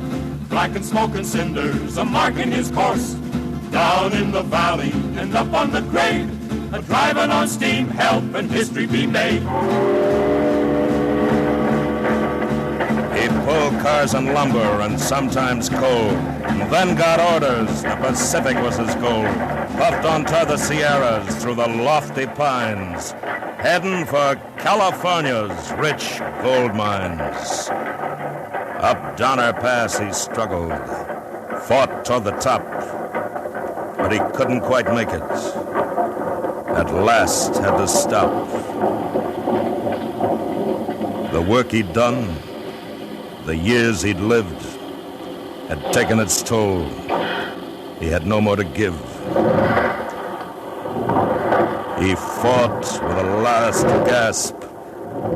black and smoke and cinders are marking his course. Down in the valley and up on the grade, driving on steam, helping history be made. He'd pull cars and lumber and sometimes coal, and then got orders, the Pacific was his goal. Puffed on toward the Sierras through the lofty pines, heading for California's rich gold mines. Up Donner Pass he struggled, fought toward the top, but he couldn't quite make it. At last had to stop. The work he'd done, the years he'd lived, had taken its toll. he had no more to give. He fought with a last gasp.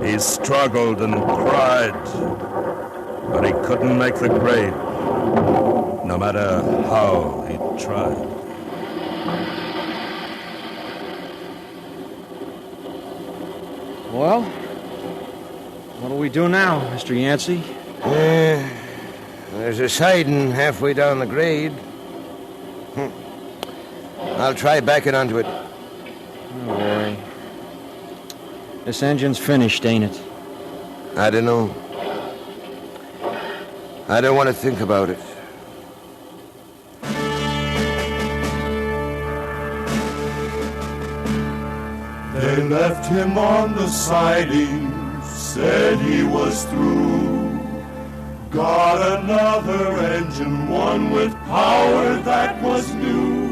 He struggled and cried, but he couldn't make the grade, no matter how he tried. Well, what do we do now, Mr. Yancey? There's a siding halfway down the grade. I'll try backing onto it. Don't worry. This engine's finished, ain't it? I don't know. I don't want to think about it. They left him on the siding, said he was through. Got another engine, one with power that was new.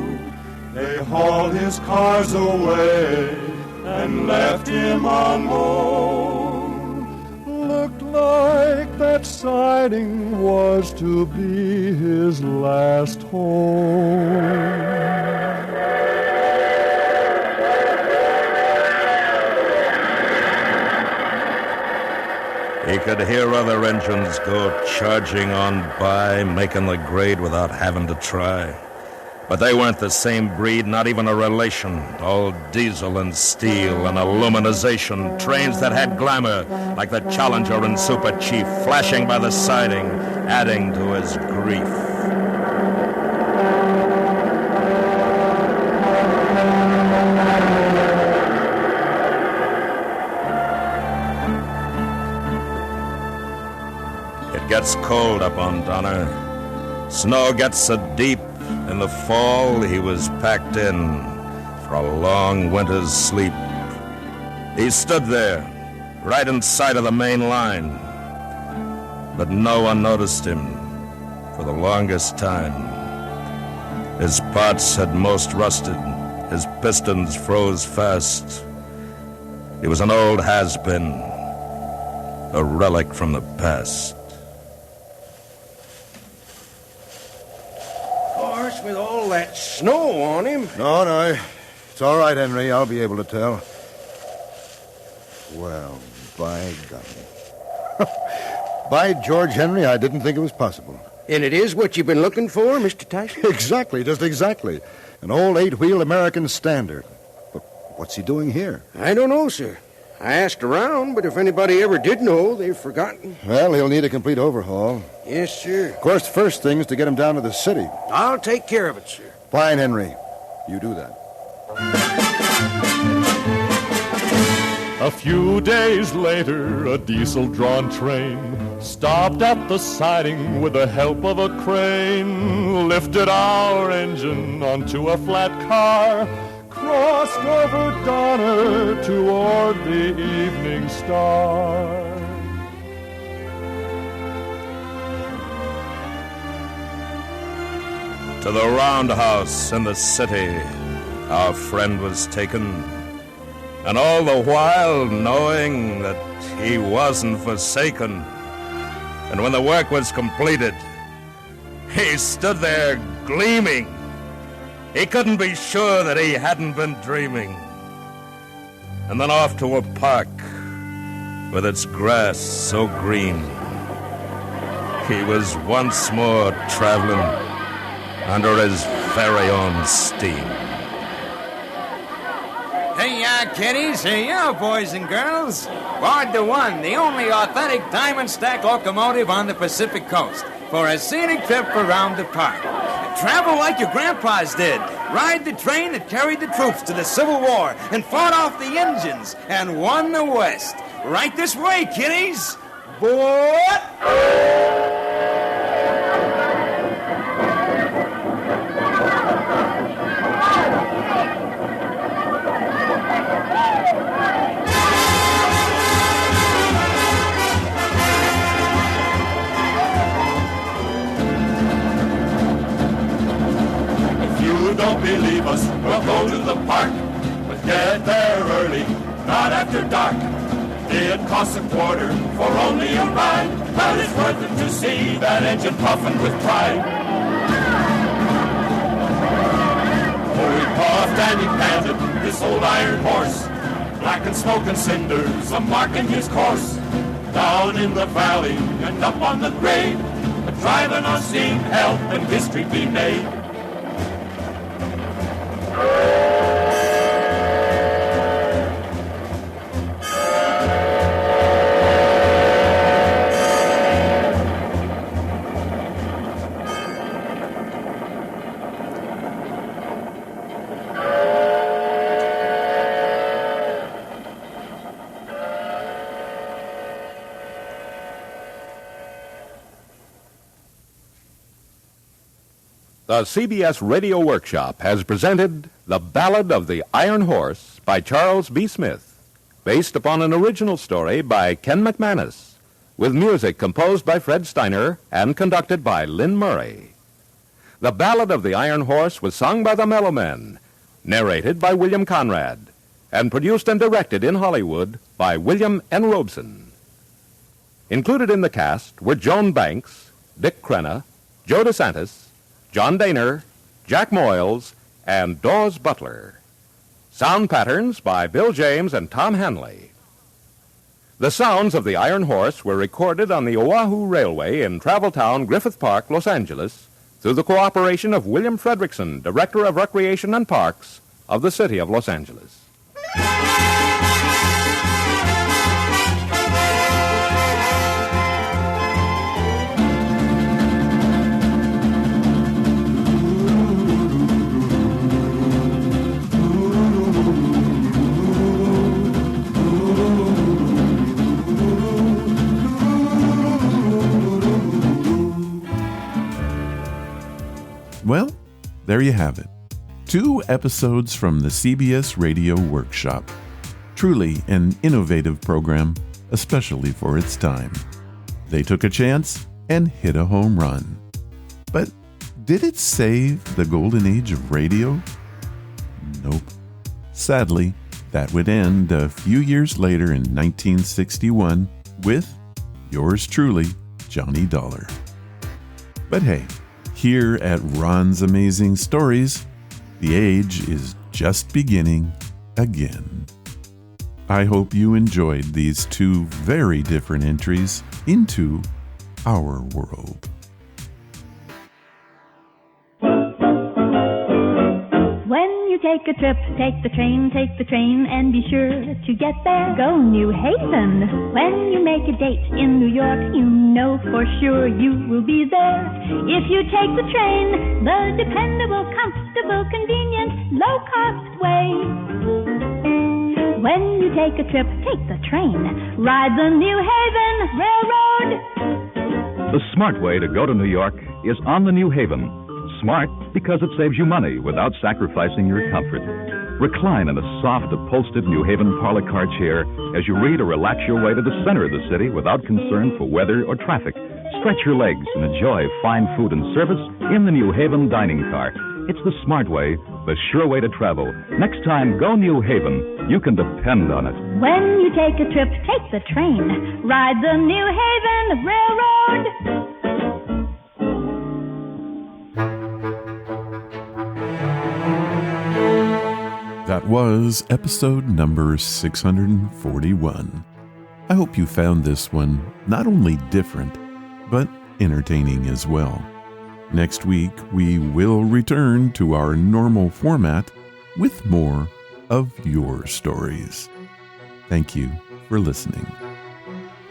They hauled his cars away and left him on home. Looked like that siding was to be his last home. He could hear other engines go charging on by, making the grade without having to try. But they weren't the same breed, not even a relation. All diesel and steel and aluminization. Trains that had glamour, like the Challenger and Super Chief, flashing by the siding, adding to his grief. It gets cold up on Donner. Snow gets so deep. In the fall, he was packed in for a long winter's sleep. He stood there, right in sight of the main line. But no one noticed him for the longest time. His parts had most rusted. His pistons froze fast. He was an old has-been, a relic from the past. With all that snow on him. No. It's all right, Henry. I'll be able to tell. Well, by golly. By George, Henry, I didn't think it was possible. And it is what you've been looking for, Mr. Tyson? Exactly, just exactly. An old 8-wheel American Standard. But what's he doing here? I don't know, sir. I asked around, but if anybody ever did know, they've forgotten. Well, he'll need a complete overhaul. Yes, sir. Of course, the first thing is to get him down to the city. I'll take care of it, sir. Fine, Henry. You do that. A few days later, a diesel-drawn train stopped at the siding with the help of a crane, lifted our engine onto a flat car, crossed over Donner toward the evening star. To the roundhouse in the city, our friend was taken, and all the while knowing that he wasn't forsaken. And when the work was completed, he stood there gleaming. He couldn't be sure that he hadn't been dreaming. And then off to a park with its grass so green, he was once more traveling under his very own steam. Hey, kiddies. Hey, boys and girls. Board the one, the only authentic diamond stack locomotive on the Pacific Coast for a scenic trip around the park. Travel like your grandpas did. Ride the train that carried the troops to the Civil War and fought off the Indians and won the West. Right this way, kiddies. Board! Don't believe us, we'll go to the park, but get there early, not after dark. It costs $25 for only a ride, but it's worth it to see that engine puffing with pride. and he panted, this old iron horse. Black and smoke and cinders, a marking his course. Down in the valley and up on the grade, driving on steam, help and history be made. The CBS Radio Workshop has presented The Ballad of the Iron Horse by Charles B. Smith, based upon an original story by Ken McManus, with music composed by Fred Steiner and conducted by Lynn Murray. The Ballad of the Iron Horse was sung by the Mellow Men, narrated by William Conrad, and produced and directed in Hollywood by William N. Robeson. Included in the cast were Joan Banks, Dick Crenna, Joe DeSantis, John Daner, Jack Moyles, and Dawes Butler. Sound patterns by Bill James and Tom Hanley. The sounds of the Iron Horse were recorded on the Oahu Railway in Travel Town, Griffith Park, Los Angeles, through the cooperation of William Fredrickson, Director of Recreation and Parks of the City of Los Angeles. Well, there you have it. 2 episodes from the CBS Radio Workshop. Truly an innovative program, especially for its time. They took a chance and hit a home run. But did it save the golden age of radio? Nope. Sadly, that would end a few years later in 1961 with yours truly, Johnny Dollar. But hey, here at Ron's Amazing Stories, the age is just beginning again. I hope you enjoyed these 2 very different entries into our world. When you take a trip, take the train, and be sure to get there. Go New Haven. When you make a date in New York, you know for sure you will be there. If you take the train, the dependable, comfortable, convenient, low-cost way. When you take a trip, take the train. Ride the New Haven Railroad. The smart way to go to New York is on the New Haven. Smart because it saves you money without sacrificing your comfort. Recline in a soft, upholstered New Haven parlor car chair as you read or relax your way to the center of the city without concern for weather or traffic. Stretch your legs and enjoy fine food and service in the New Haven dining car. It's the smart way, the sure way to travel. Next time, go New Haven. You can depend on it. When you take a trip, take the train. Ride the New Haven Railroad. That was episode number 641. I hope you found this one not only different, but entertaining as well. Next week, we will return to our normal format with more of your stories. Thank you for listening.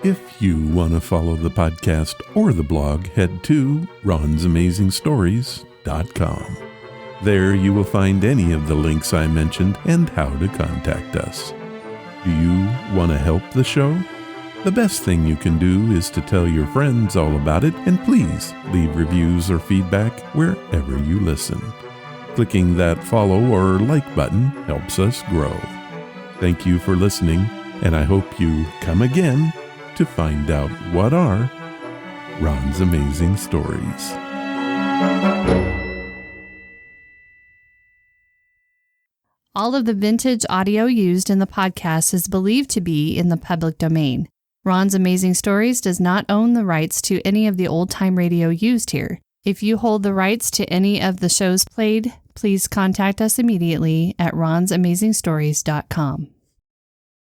If you want to follow the podcast or the blog, head to ronsamazingstories.com. There you will find any of the links I mentioned and how to contact us. Do you want to help the show? The best thing you can do is to tell your friends all about it, and please leave reviews or feedback wherever you listen. Clicking that follow or like button helps us grow. Thank you for listening, and I hope you come again to find out what are Ron's Amazing Stories. All of the vintage audio used in the podcast is believed to be in the public domain. Ron's Amazing Stories does not own the rights to any of the old-time radio used here. If you hold the rights to any of the shows played, please contact us immediately at ronsamazingstories.com.